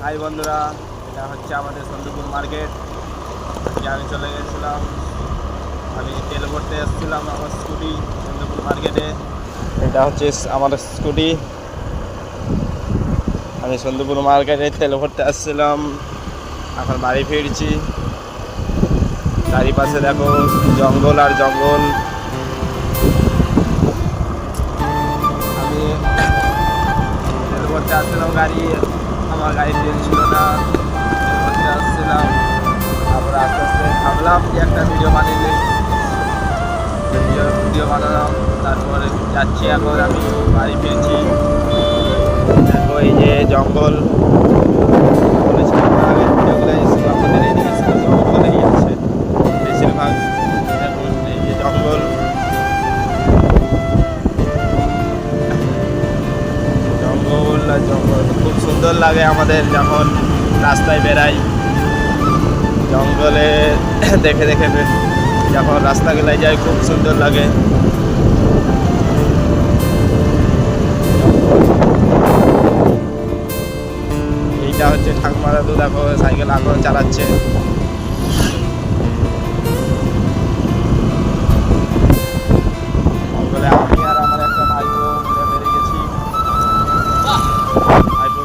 High বন্ধুরা, এটা হচ্ছে আমাদের সন্দীপুর মার্কেট। আজকে আমি চলে গেছিলাম, আমি তেল ভরতে এসেছিলাম আমার স্কুটি সন্দীপুর মার্কেটে। এটা হচ্ছে আমার স্কুটি। আমি সন্দীপুর মার্কেটে তেল ভরতে আসছিলাম, এখন বাড়ি ফিরছি। চারিপাশে দেখো জঙ্গল আর জঙ্গল। আমি তেল ভরতে আসছিলাম, আমার গাড়ি তেল ছিল না, তেল ভরতে আসছিলাম। তারপরে আস্তে আস্তে ভাবলাম যে একটা ভিডিও বানিয়ে নিই, ভিডিও বানালাম। তারপরে যাচ্ছি, এখন আমি বাড়ি ফিরছি। দেখো এই যে জঙ্গল, বলেছিলাম আগের ভিডিওগুলো আমাদের এদিকে জঙ্গলেই আছে বেশিরভাগ। দেখুন এই যে জঙ্গল, জঙ্গল আর জঙ্গল। খুব সুন্দর লাগে আমাদের যখন রাস্তায় বেড়াই, জঙ্গলে দেখে দেখে যখন রাস্তাগুলোয় যাই খুব সুন্দর লাগে। এইটা হচ্ছে ঠাকুমা দাদু, দেখো সাইকেল এখনো চালাচ্ছে। জঙ্গলে আমি আর আমার একটা ভাইপো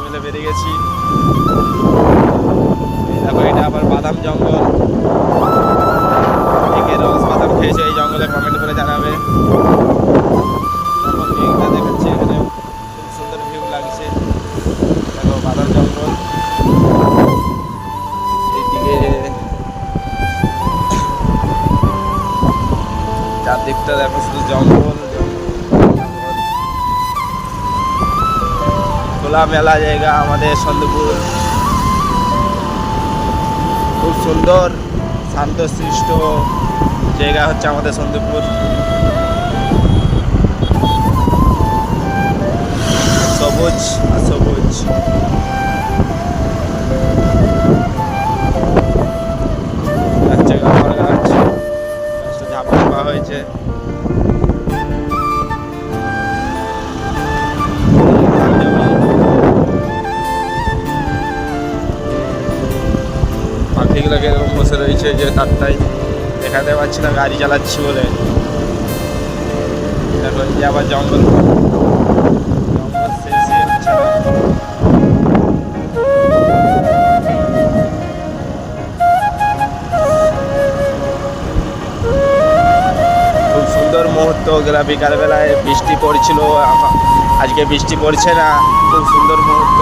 মিলে বেরিয়ে গেছি। দেখো এটা আবার বাদাম জঙ্গল, একে রস বাদাম খেয়েছে এই জঙ্গলে, কমেন্ট করে জানাবে। ভিউটা দেখাচ্ছি, এখানে খুব সুন্দর ভিউ লাগছে। দেখো বাদাম জঙ্গল, এইদিকে চারদিকটা দেখো শুধু জঙ্গল। খোলামেলা জায়গা আমাদের সন্দীপুর, খুব সুন্দর শান্তশিষ্ট জায়গা হচ্ছে আমাদের সন্দীপুর। সবুজ আর সবুজ। গাছে গাছ গাছটা ঝাপা দেওয়া হয়েছে। পাখিগুলোকে এরকম বসে রয়েছে যে তারটাই দেখাতে পারছি না গাড়ি চালাচ্ছি বলে। দেখো এই যে আবার জঙ্গল, জঙ্গল শেষই হচ্ছে না। খুব সুন্দর মুহূর্ত গেলা, বিকালবেলায় বৃষ্টি পড়ছিল, আজকে বৃষ্টি পড়ছে না, খুব সুন্দর মুহূর্ত।